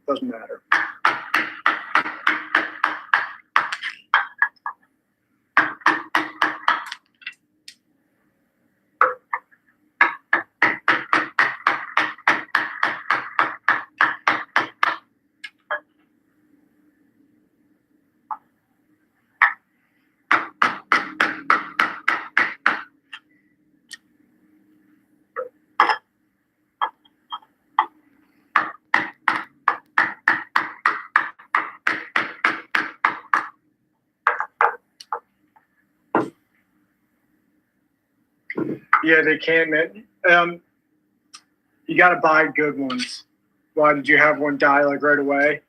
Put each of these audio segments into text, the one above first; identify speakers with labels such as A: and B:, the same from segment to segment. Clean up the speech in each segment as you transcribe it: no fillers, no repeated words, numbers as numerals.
A: Doesn't matter. Yeah, they can, man. You got to buy good ones. Why did you have one die like right away?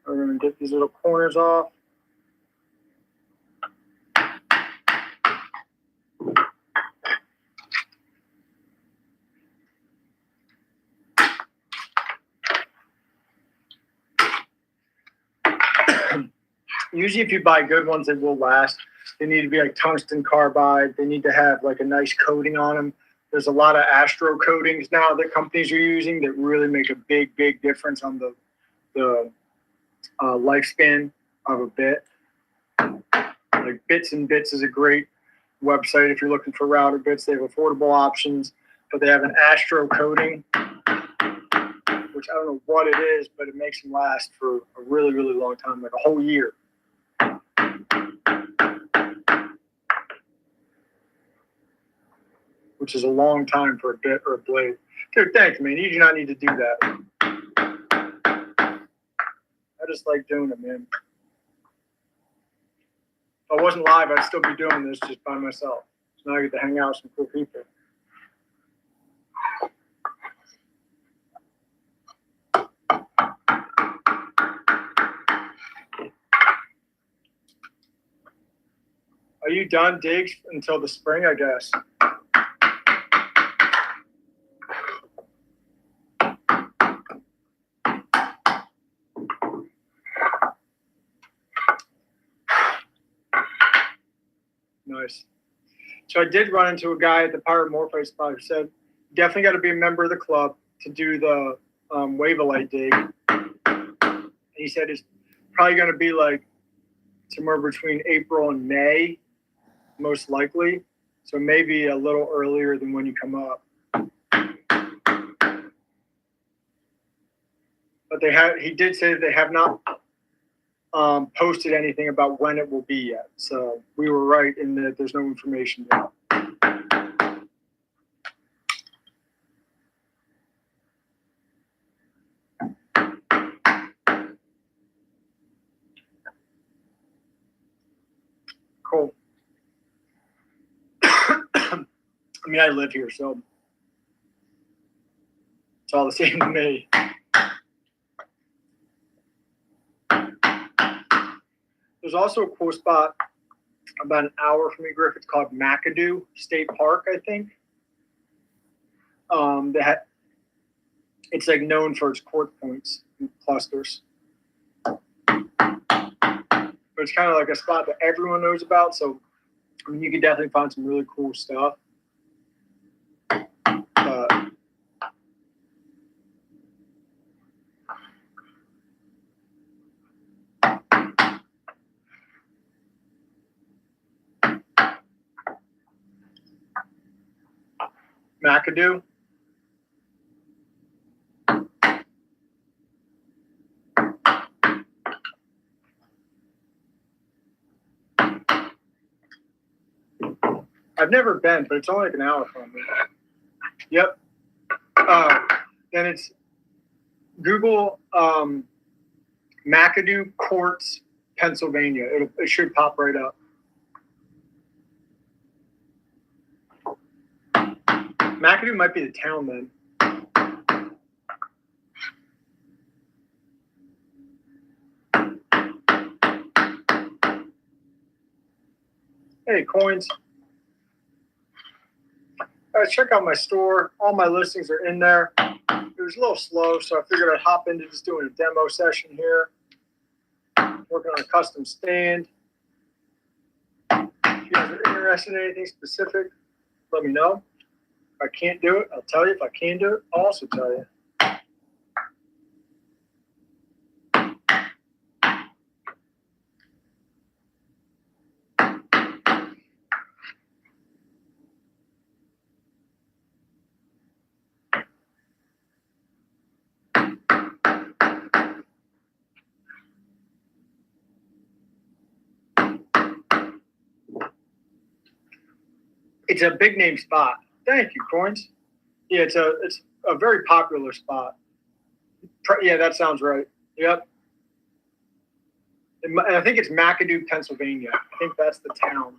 A: We're going to get these little corners off. Usually if you buy good ones, they will last. They need to be like tungsten carbide. They need to have like a nice coating on them. There's a lot of astro coatings now that companies are using that really make a big, big difference on the lifespan of a bit. Like Bits and Bits is a great website if you're looking for router bits. They have affordable options, but they have an astro coating, which I don't know what it is, but it makes them last for a really, really long time, like a whole year. Which is a long time for a bit or a blade. Dude, thanks, man. You do not need to do that. I just like doing it, man. If I wasn't live, I'd still be doing this just by myself. So now I get to hang out with some cool people. Are you done digs until the spring, I guess? Nice. So I did run into a guy at the Pirate Morphite spot who said, definitely got to be a member of the club to do the Wavelite dig. And he said it's probably going to be like somewhere between April and May, most likely. So maybe a little earlier than when you come up. But he did say that they have not posted anything about when it will be yet. So we were right in that there's no information yet. Cool. I mean, I live here, so it's all the same to me. There's also a cool spot about an hour from me, Griff. It's called McAdoo State Park, I think. It's like known for its quartz points and clusters. But it's kind of like a spot that everyone knows about. So, I mean, you can definitely find some really cool stuff. McAdoo. I've never been, but it's only like an hour from me. Yep. Then it's Google McAdoo Quartz, Pennsylvania. It should pop right up. McAdoo might be the town then. Hey, coins. Check out my store. All my listings are in there. It was a little slow, so I figured I'd hop into just doing a demo session here, working on a custom stand. If you guys are interested in anything specific, let me know. If I can't do it, I'll tell you. If I can do it, I'll also tell you. It's a big name spot. Thank you, Coins. Yeah, it's a very popular spot. Yeah, that sounds right. Yep. And I think it's McAdoo, Pennsylvania. I think that's the town.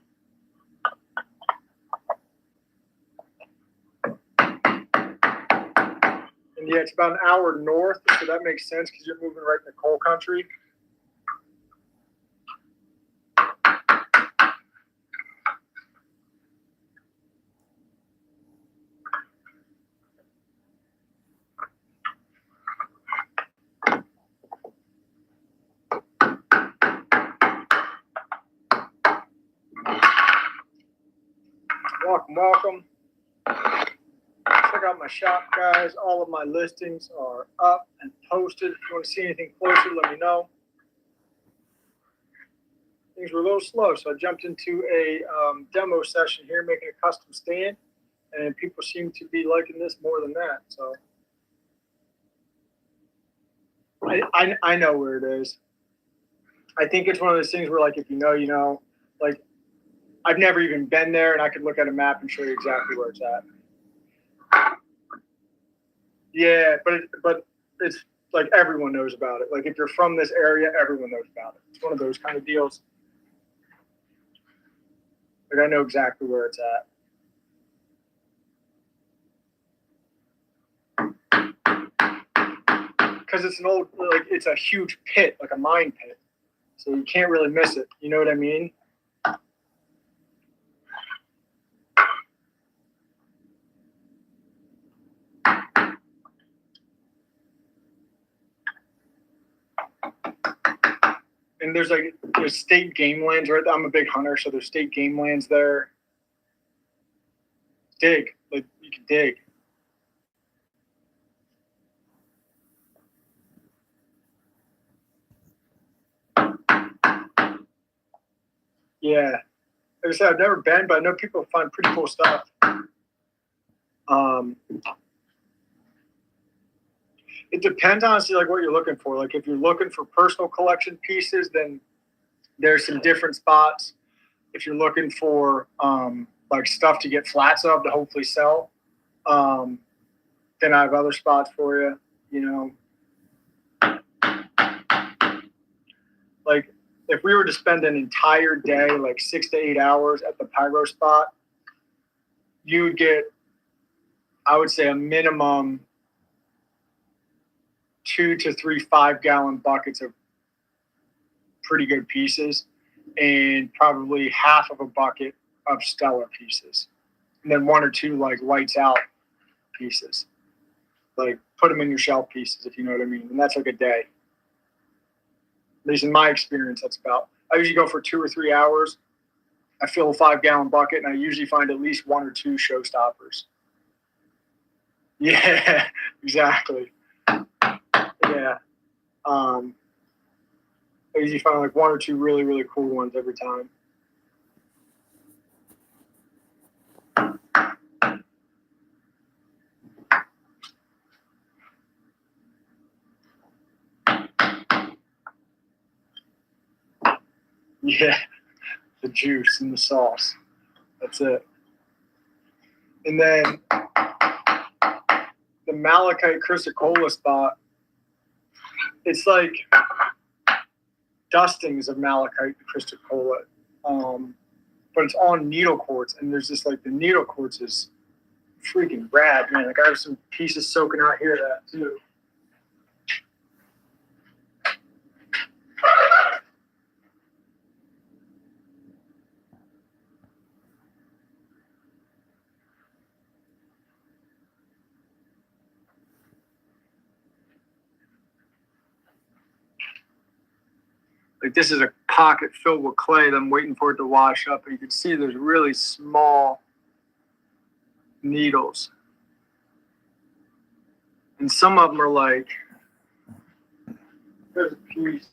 A: And yeah, it's about an hour north, so that makes sense because you're moving right into coal country. Welcome, welcome. Check out my shop, guys. All of my listings are up and posted. If you want to see anything closer, let me know. Things were a little slow, so I jumped into a demo session here, making a custom stand, and people seem to be liking this more than that. So I know where it is. I think it's one of those things where, like, if you know, you know. Like, I've never even been there, and I could look at a map and show you exactly where it's at. Yeah, but it's like everyone knows about it. Like, if you're from this area, everyone knows about it. It's one of those kind of deals. Like, I know exactly where it's at. Because it's an old, like, it's a huge pit, like a mine pit. So you can't really miss it. You know what I mean? And there's state game lands right there. I'm a big hunter, so there's state game lands there. Dig, like, you can dig. Yeah, like I said, I've never been, but I know people find pretty cool stuff. It depends, honestly, like what you're looking for. Like, if you're looking for personal collection pieces, then there's some different spots. If you're looking for like stuff to get flats of to hopefully sell, then I have other spots for you. You know, like, if we were to spend an entire day, like 6 to 8 hours at the pyro spot, you would get, I would say, a minimum 2 to 3 5-gallon buckets of pretty good pieces, and probably half of a bucket of stellar pieces, and then 1 or 2 like lights out pieces. Like, put them in your shelf pieces, if you know what I mean. And that's like a day. At least in my experience, that's about. I usually go for 2 or 3 hours. I fill a 5-gallon bucket, and I usually find at least 1 or 2 showstoppers. Yeah, exactly. Yeah. I usually find like 1 or 2 really, really cool ones every time. Yeah, the juice and the sauce. That's it. And then the malachite chrysocolla spot, it's like dustings of malachite chrysocolla, but it's on needle quartz, and there's just like the needle quartz is freaking rad, man. Like, I have some pieces soaking out here that too. Like this is a pocket filled with clay that I'm waiting for it to wash up. And you can see there's really small needles. And some of them are like, there's a piece.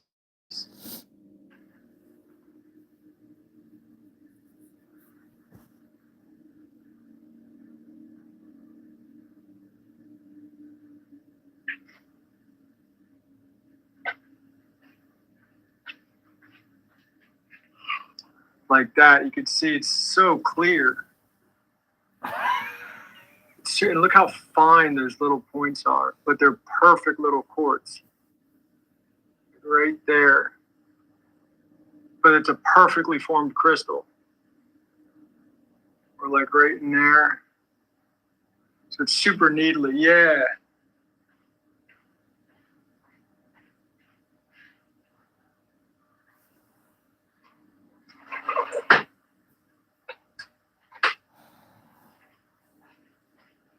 A: Like that, you can see it's so clear. And look how fine those little points are, but they're perfect little quartz. Right there. But it's a perfectly formed crystal. Or like right in there. So it's super needly. Yeah.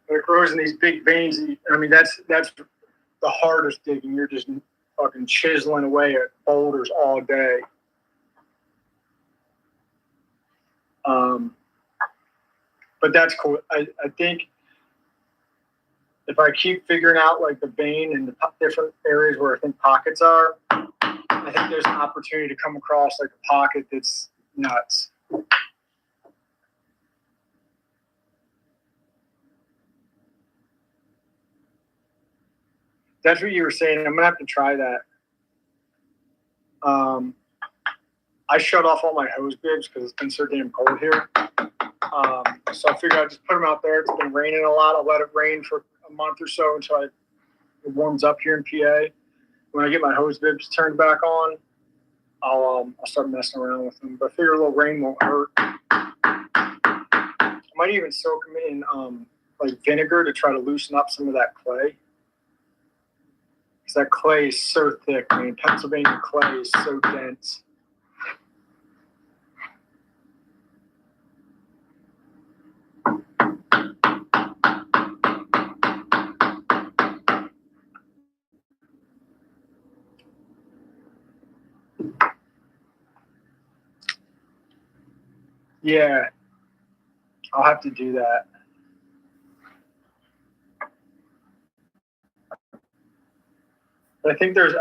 A: But it grows in these big veins. I mean, that's the hardest digging. You're just fucking chiseling away at boulders all day. But that's cool. I think if I keep figuring out like the vein and the different areas where I think pockets are, I think there's an opportunity to come across like a pocket that's nuts. That's what you were saying. I'm gonna have to try that. I shut off all my hose bibs because it's been so damn cold here. So I figured I'd just put them out there. It's been raining a lot. I'll let it rain for a month or so until it warms up here in PA. When I get my hose bibs turned back on, I'll start messing around with them. But I figure a little rain won't hurt. I might even soak them in like vinegar to try to loosen up some of that clay. Because that clay is so thick. I mean, Pennsylvania clay is so dense. Yeah, I'll have to do that. But I think there's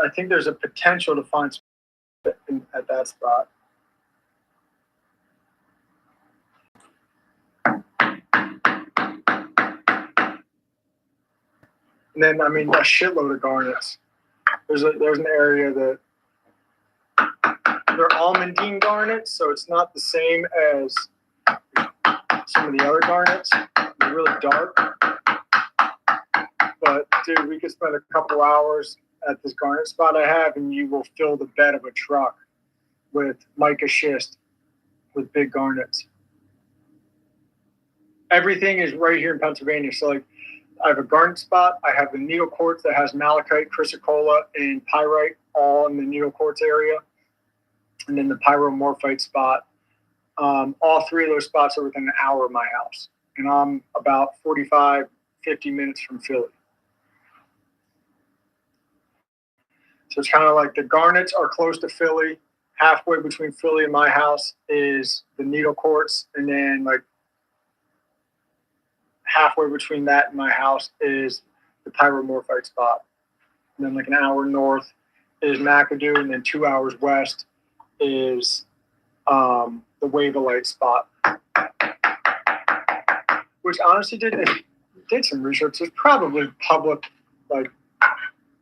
A: a potential to find at that spot. And then I mean a shitload of garnets. There's an area that they're almandine garnets, so it's not the same as some of the other garnets. They're really dark. But dude, we could spend a couple hours at this garnet spot I have, and you will fill the bed of a truck with mica schist with big garnets. Everything is right here in Pennsylvania. So like I have a garnet spot. I have the needle quartz that has malachite, chrysocolla, and pyrite all in the needle quartz area. And then the pyromorphite spot. All three of those spots are within an hour of my house. And I'm about 45, 50 minutes from Philly. So it's kind of like the garnets are close to Philly. Halfway between Philly and my house is the needle quartz. And then like halfway between that and my house is the pyromorphite spot. And then like an hour north is McAdoo, and then 2 hours west is the Wavelite spot. Which honestly did some research. It's probably public, like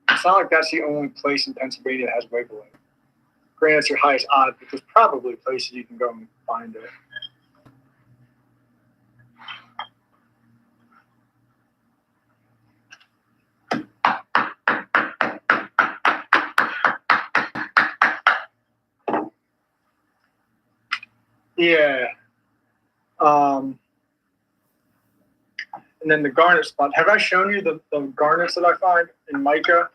A: it's not like that's the only place in Pennsylvania that has Wavelite. Granted, it's your highest odd, but there's probably places you can go and find it. Yeah. And then the garnet spot. Have I shown you the garnets that I find in mica?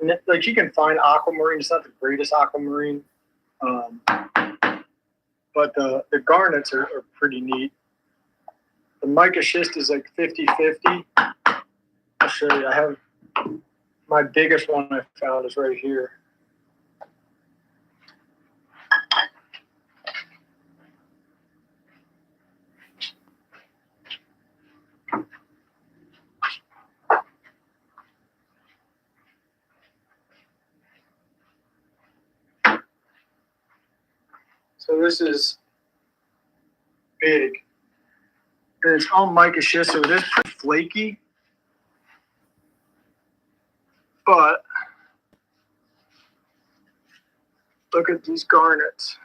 A: And like you can find aquamarine. It's not the greatest aquamarine. But the garnets are pretty neat. The mica schist is like 50-50. I'll show you. I have my biggest one I found is right here. So this is big. And it's all mica schist, so it is pretty flaky. But look at these garnets.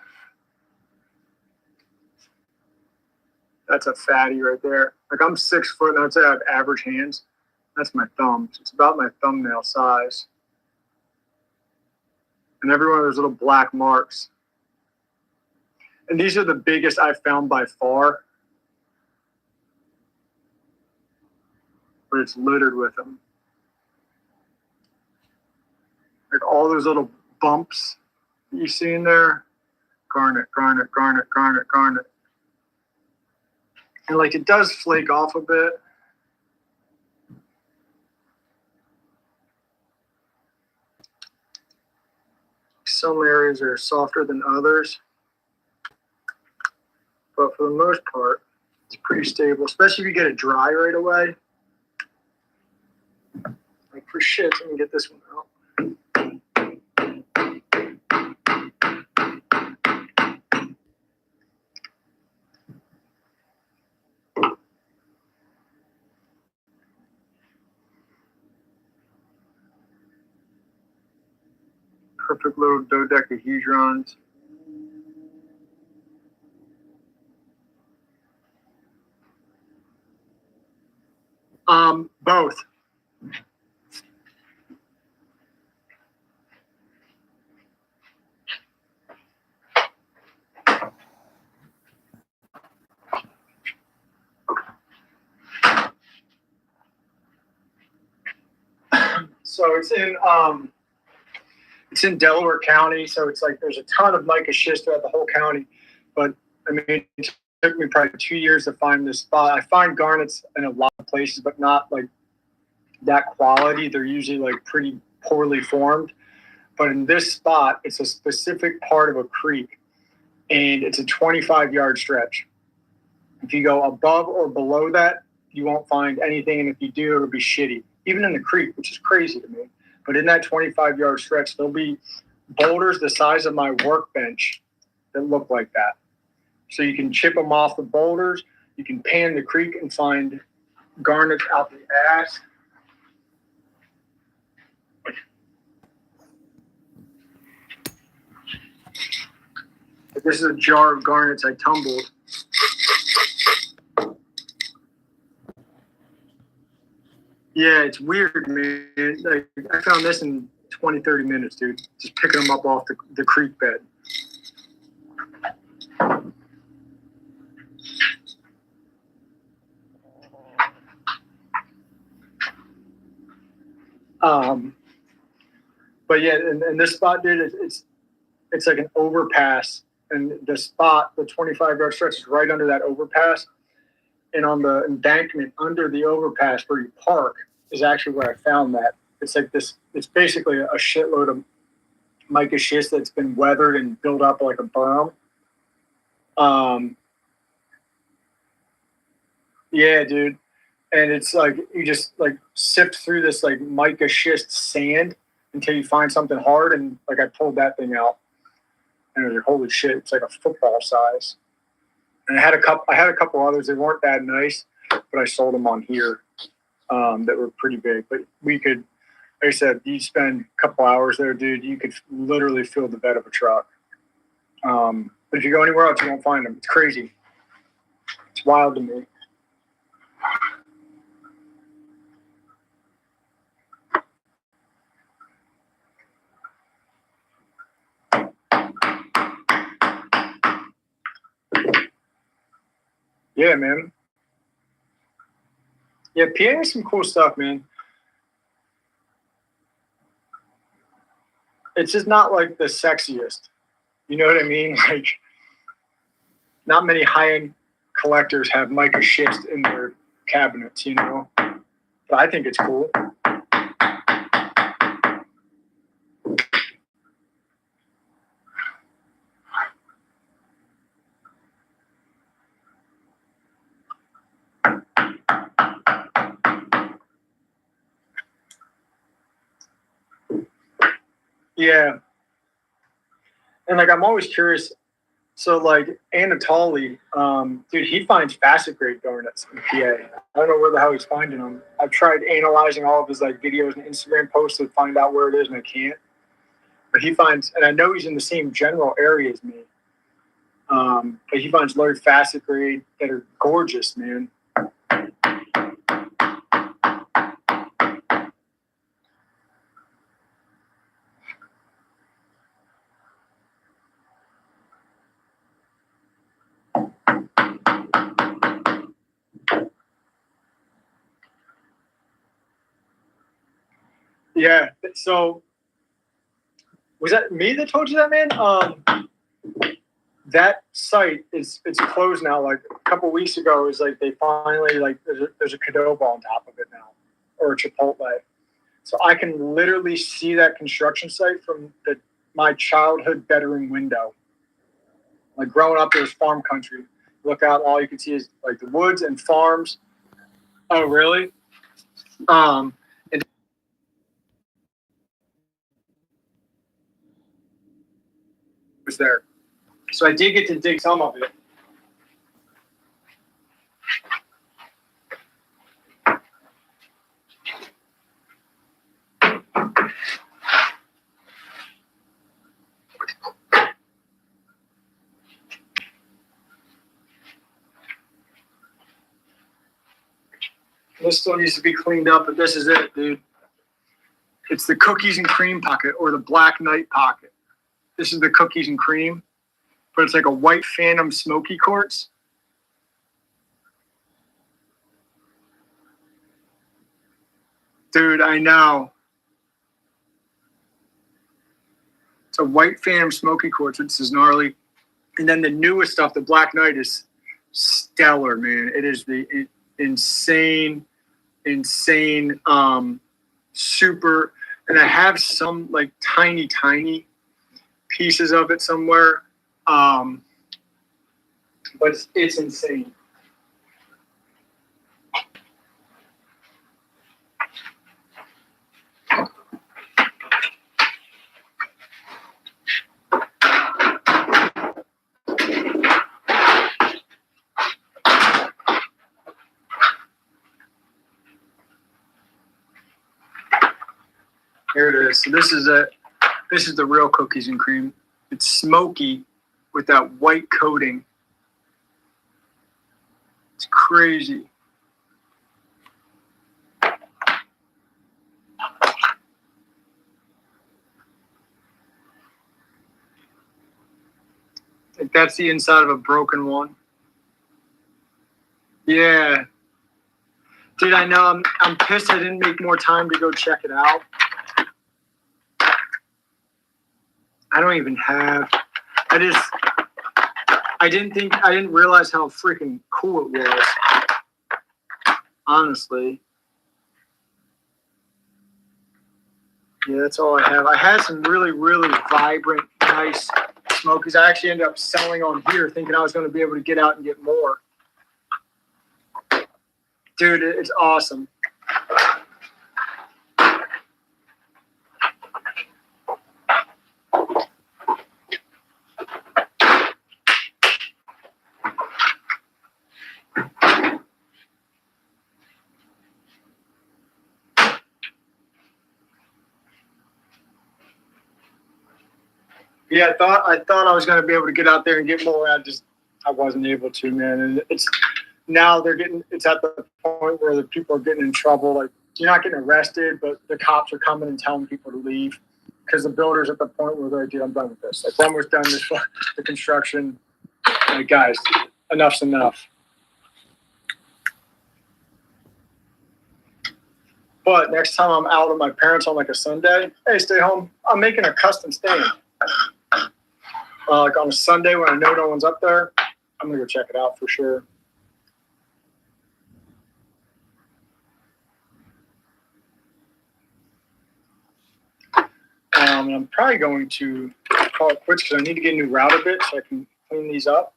A: That's a fatty right there. Like I'm 6 foot, and I'd say I have average hands. That's my thumb. So it's about my thumbnail size. And every one of those little black marks. And these are the biggest I've found by far. But it's littered with them. Like all those little bumps that you see in there. Garnet, garnet, garnet, garnet, garnet. And like it does flake off a bit. Some areas are softer than others. But for the most part, it's pretty stable, especially if you get it dry right away. Like for shit, let me get this one out. Perfect little dodecahedrons. Both. So it's in Delaware County, so it's like there's a ton of mica schist throughout the whole county. But I mean, it took me probably 2 years to find this spot. I find garnets in a lot of places, but not like that quality. They're usually like pretty poorly formed. But in this spot, it's a specific part of a creek, and it's a 25-yard stretch. If you go above or below that, you won't find anything, and if you do, it'll be shitty. Even in the creek, which is crazy to me. But in that 25-yard stretch, there'll be boulders the size of my workbench that look like that. So you can chip them off the boulders. You can pan the creek and find garnets out the ass. This is a jar of garnets I tumbled. Yeah, it's weird, man. Like, I found this in 20, 30 minutes, dude. Just picking them up off the creek bed. But yeah, and this spot, dude, it's like an overpass. And the spot, the 25-yard stretch is right under that overpass. And on the embankment under the overpass where you park is actually where I found that. It's like this, it's basically a shitload of mica schist that's been weathered and built up like a berm. Yeah, dude. And it's like you just like sift through this like mica schist sand until you find something hard. And like I pulled that thing out, and it was like, holy shit, it's like a football size. And I had a couple others. They weren't that nice, but I sold them on here that were pretty big. But we could, like I said, you spend a couple hours there, dude. You could literally fill the bed of a truck. But if you go anywhere else, you won't find them. It's crazy. It's wild to me. Yeah, man. Yeah, PA is some cool stuff, man. It's just not like the sexiest. You know what I mean? Like, not many high-end collectors have mica schist in their cabinets, you know? But I think it's cool. Yeah. And like, I'm always curious So like Anatoly, dude, he finds facet grade garnets in PA. I don't know where the hell he's finding them. I've tried analyzing all of his like videos and Instagram posts to find out where it is, and I can't. But he finds, and I know he's in the same general area as me. But he finds large facet grade that are gorgeous, man. Yeah. So was that me that told you that, man? That site it's closed now. Like a couple weeks ago, it was like they finally like there's a Qdoba on top of it now, or a Chipotle. So I can literally see that construction site from my childhood bedroom window. Like growing up, there was farm country. Look out, all you can see is like the woods and farms. Oh, really? It was there. So I did get to dig some of it. This still needs to be cleaned up, but this is it, dude. It's the cookies and cream pocket or the Black Knight pocket. This is the cookies and cream, but it's like a white Phantom Smoky quartz. Dude, I know. It's a white Phantom Smoky quartz. This is gnarly. And then the newest stuff, the Black Knight, is stellar, man. It is the insane, super. And I have some like tiny pieces of it somewhere. But it's insane. Here it is. So this is the real cookies and cream. It's smoky with that white coating. It's crazy. Like that's the inside of a broken one. Yeah. Dude, I know. I'm pissed I didn't make more time to go check it out. I don't even have. I didn't realize how freaking cool it was. Honestly. Yeah, that's all I have. I had some really, really vibrant, nice smokies. I actually ended up selling on here thinking I was going to be able to get out and get more. Dude, it's awesome. Yeah, I thought I was going to be able to get out there and get more. I wasn't able to, man. And it's at the point where the people are getting in trouble. Like you're not getting arrested, but the cops are coming and telling people to leave because the builder's at the point where they're like, dude, I'm done with this. Like when we're done the construction, like guys, enough's enough. But next time I'm out with my parents on like a Sunday, hey, stay home. I'm making a custom stand. Like on a Sunday when I know no one's up there, I'm gonna go check it out for sure. I'm probably going to call it quits because I need to get a new router bit so I can clean these up.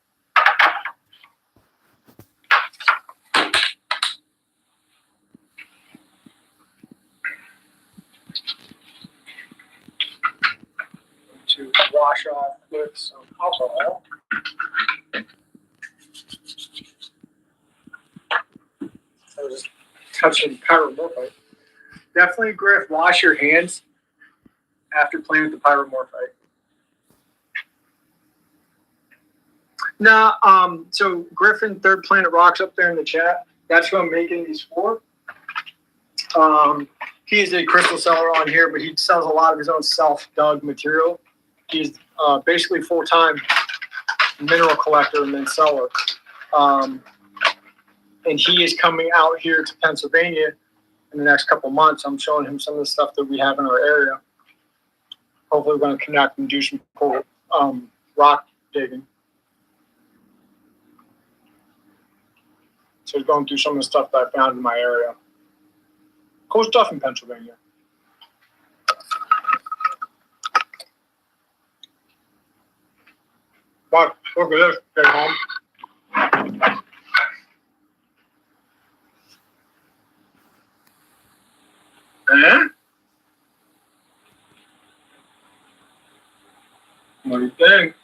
A: To wash off with some alcohol. touching pyromorphite. Definitely, Griff, wash your hands after playing with the pyromorphite. Nah, so Griffin, Third Planet Rocks up there in the chat. That's who I'm making these for. He is a crystal seller on here, but he sells a lot of his own self-dug material. He's basically full-time mineral collector and then seller. And he is coming out here to Pennsylvania in the next couple months. I'm showing him some of the stuff that we have in our area. Hopefully we're going to connect and do some cool rock digging. So he's going through some of the stuff that I found in my area. Cool stuff in Pennsylvania. But look at this. Stay home. And what do you think?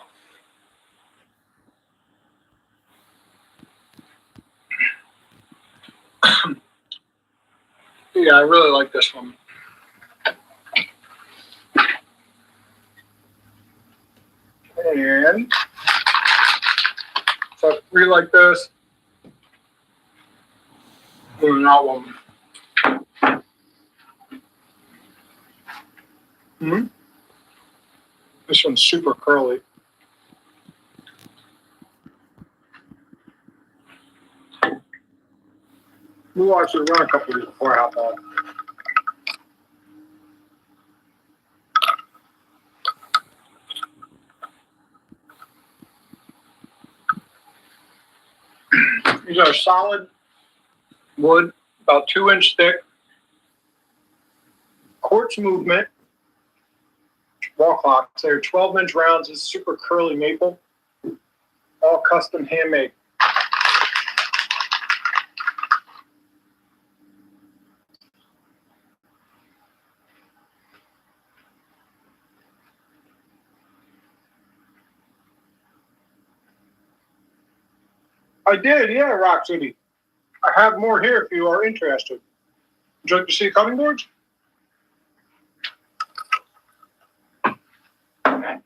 A: Yeah, I really like this one. And so I really like this. Moving that one. Mm-hmm. This one's super curly. We'll actually run a couple of these before I hop on. These are solid wood, about 2-inch thick, quartz movement wall clocks. They're 12-inch rounds. It's super curly maple, all custom handmade. I did, yeah, Rock City. I have more here if you are interested. Would you like to see cutting boards? I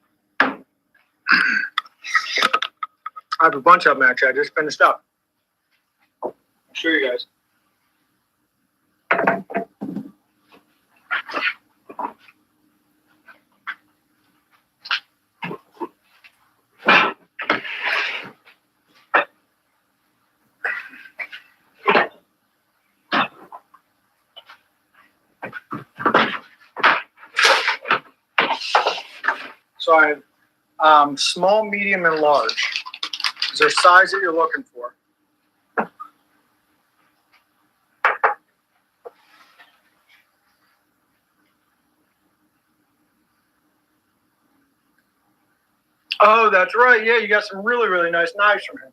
A: have a bunch of them, actually. I just finished up. I'll show you guys. So I have small, medium, and large. Is there a size that you're looking for? Oh, that's right. Yeah, you got some really, really nice knives from him.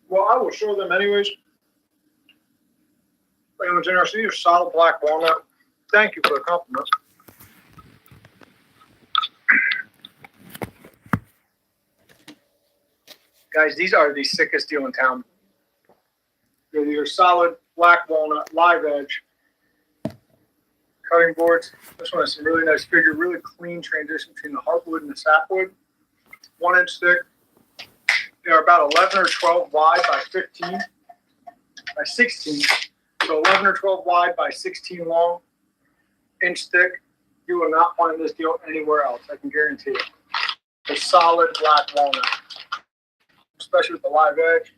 A: Well, I will show them anyways. If anyone's interested, these are solid black walnut. Thank you for the compliment. Guys, these are the sickest deal in town. These are solid black walnut, live edge cutting boards. This one has some really nice figure, really clean transition between the heartwood and the sapwood. 1-inch thick. They're about 11 or 12 wide by 15 by 16. So 11 or 12 wide by 16 long, inch thick. You will not find this deal anywhere else. I can guarantee it. A solid black walnut, especially with the live edge.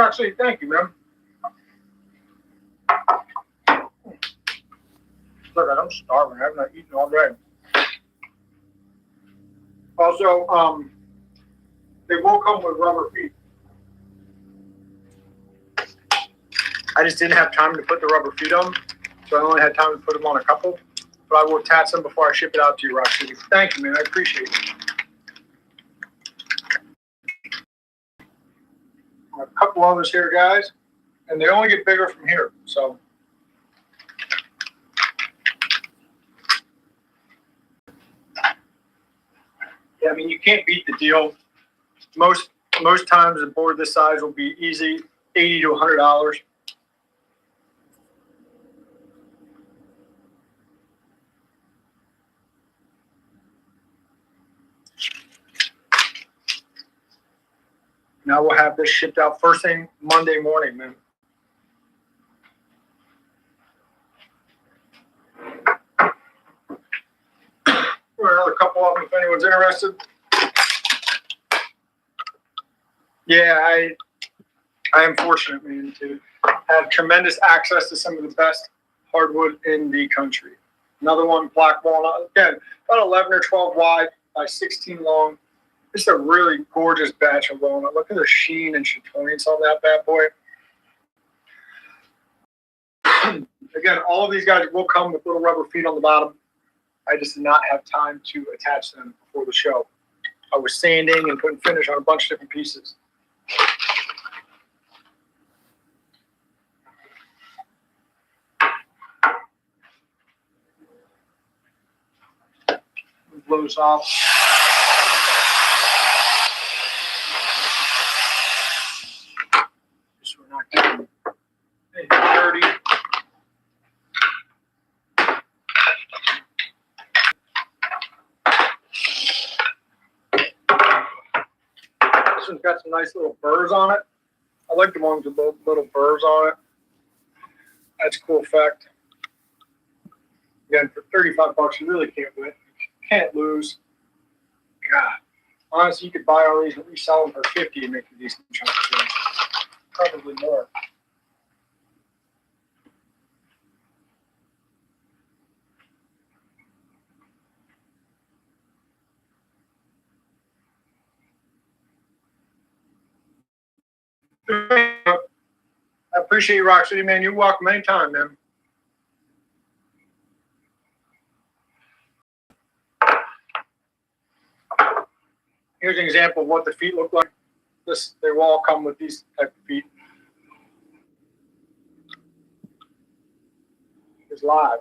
A: Actually, thank you, man. Look, I'm starving. I have not eaten all day. Also, they will come with rubber feet. I just didn't have time to put the rubber feet on, so I only had time to put them on a couple. But I will attach them before I ship it out to you, Rock City. Thank you, man. I appreciate it. A couple others here, guys, and they only get bigger from here. So, mean, you can't beat the deal. Most times a board this size will be easy $80 to $100. Now we'll have this shipped out first thing Monday morning, man. Another couple of them if anyone's interested. Yeah, I am fortunate, man, to have tremendous access to some of the best hardwood in the country. Another one, black walnut. Again, about 11 or 12 wide by 16 long. This is a really gorgeous batch of walnut. Look at the sheen and chatoyance on that bad boy. Again, all of these guys will come with little rubber feet on the bottom. I just did not have time to attach them before the show. I was sanding and putting finish on a bunch of different pieces. Blows off. Just we're not getting anything dirty. This one's got some nice little burrs on it. I like the ones with little burrs on it. That's a cool effect. Again, for 35 bucks, you really can't win. Can't lose. God, honestly, you could buy all these and resell them for 50 and make a decent chunk of change. Probably more. I appreciate you, Rock City, man. You're welcome anytime, man. Here's an example of what the feet look like. They will all come with these type of feet. It's live.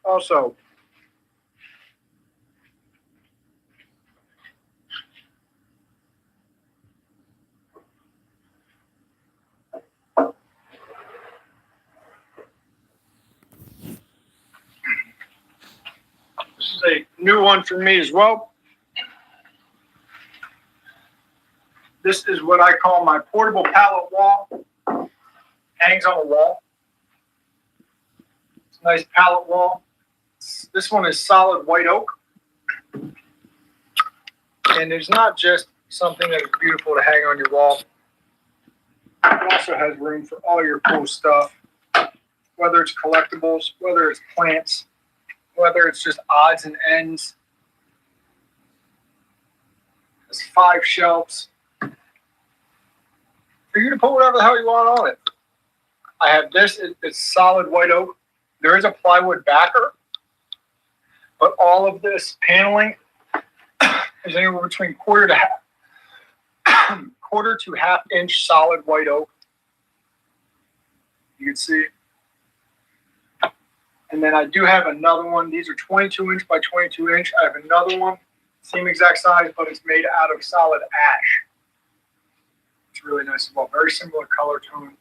A: Also, this is a new one for me as well. This is what I call my portable pallet wall. Hangs on the wall. It's a nice pallet wall. This one is solid white oak. And it's not just something that is beautiful to hang on your wall. It also has room for all your cool stuff, whether it's collectibles, whether it's plants, whether it's just odds and ends. There's 5 shelves for you to put whatever the hell you want on it. I have this. It's solid white oak. There is a plywood backer, but all of this paneling is anywhere between quarter to half inch solid white oak. You can see. And then I do have another one. These are 22 inch by 22 inch. I have another one, same exact size, but it's made out of solid ash. It's really nice as well. Very similar color tone,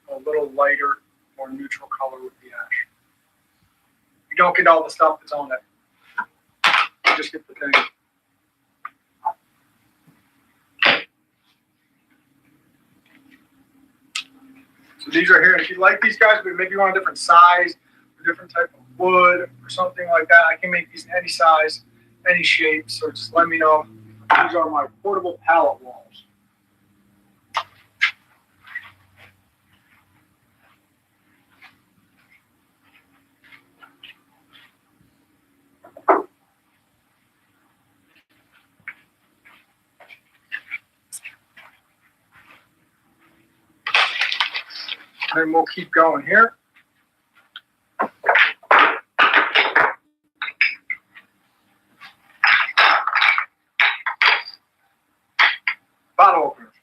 A: a little lighter, more neutral color with the ash. You don't get all the stuff that's on it. You just get the thing. So these are here. If you like these guys, but maybe you want a different size, a different type of wood, or something like that, I can make these in any size, any shape. So just let me know. These are my portable pallet walls. And we'll keep going here. Bottle openers.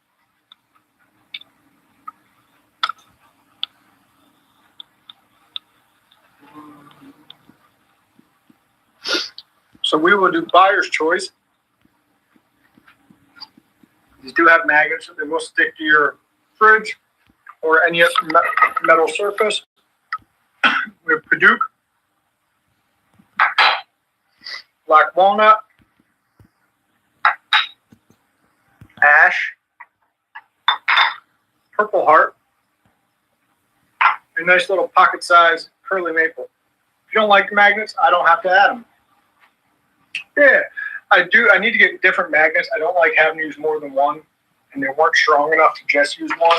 A: So we will do buyer's choice. These do have magnets, so they will stick to your fridge or any metal surface. We have Paduke, black walnut, ash, purple heart, a nice little pocket size curly maple. If you don't like the magnets, I don't have to add them. Yeah, I do. I need to get different magnets. I don't like having to use more than one, and they weren't strong enough to just use one.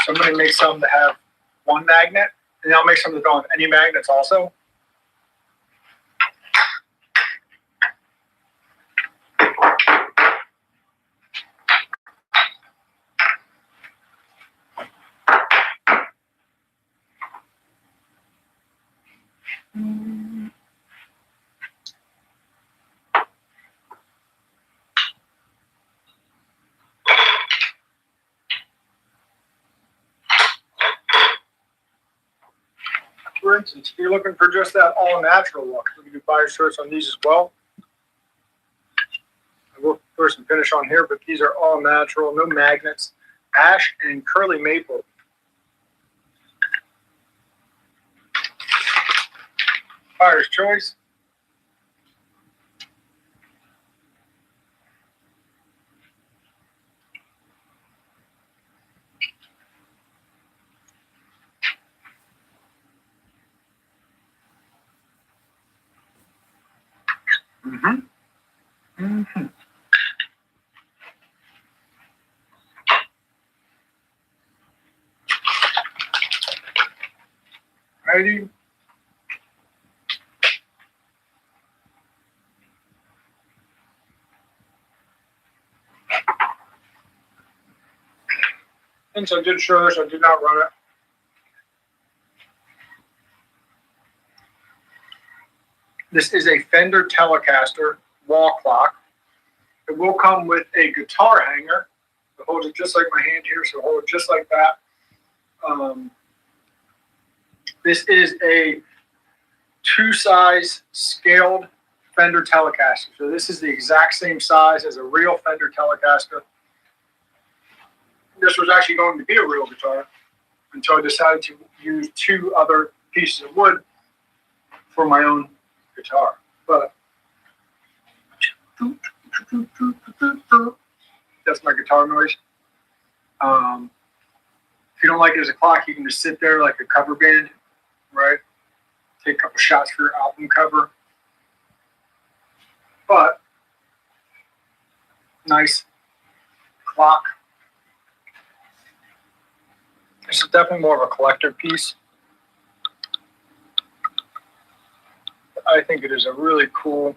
A: So I'm going to make some that have one magnet, and then I'll make some that don't have any magnets also. For instance, if you're looking for just that all natural look, we can do fire shirts on these as well. I will first and finish on here, but these are all natural, no magnets, ash and curly maple. Buyer's choice. Righty. Since I did show this, I did not run it. This is a Fender Telecaster wall clock. It will come with a guitar hanger. It holds it just like my hand here, so hold it just like that. This is a 2-size scaled Fender Telecaster. So this is the exact same size as a real Fender Telecaster. This was actually going to be a real guitar until I decided to use 2 other pieces of wood for my own guitar. But that's my guitar noise. If you don't like it as a clock, you can just sit there like a cover band, right? Take a couple shots for your album cover. But nice clock. This is definitely more of a collector piece. I think it is a really cool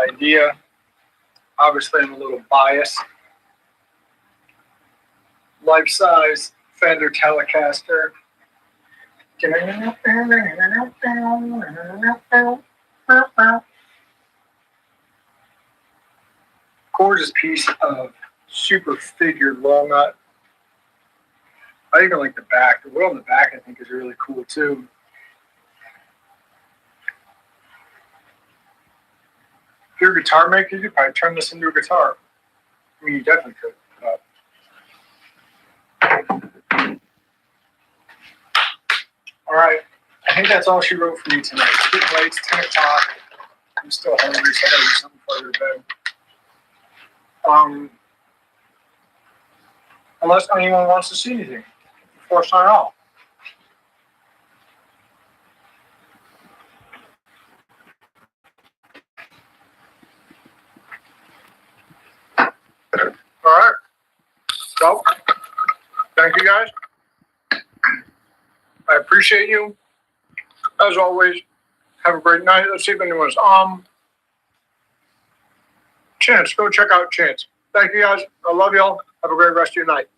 A: idea. Obviously, I'm a little biased. Life-size Fender Telecaster. Gorgeous piece of super figured walnut. I even like the back. The wood on the back, I think, is really cool too. If you're a guitar maker, you could probably turn this into a guitar. I mean, you definitely could. All right. I think that's all she wrote for me tonight. It's getting late. It's 10 o'clock. I'm still hungry, so I gotta eat something before I go to bed. Unless anyone wants to see anything before I sign off. All right. So, thank you guys. I appreciate you. As always, have a great night. Let's see if anyone's Chance, go check out Chance. Thank you guys. I love y'all. Have a great rest of your night.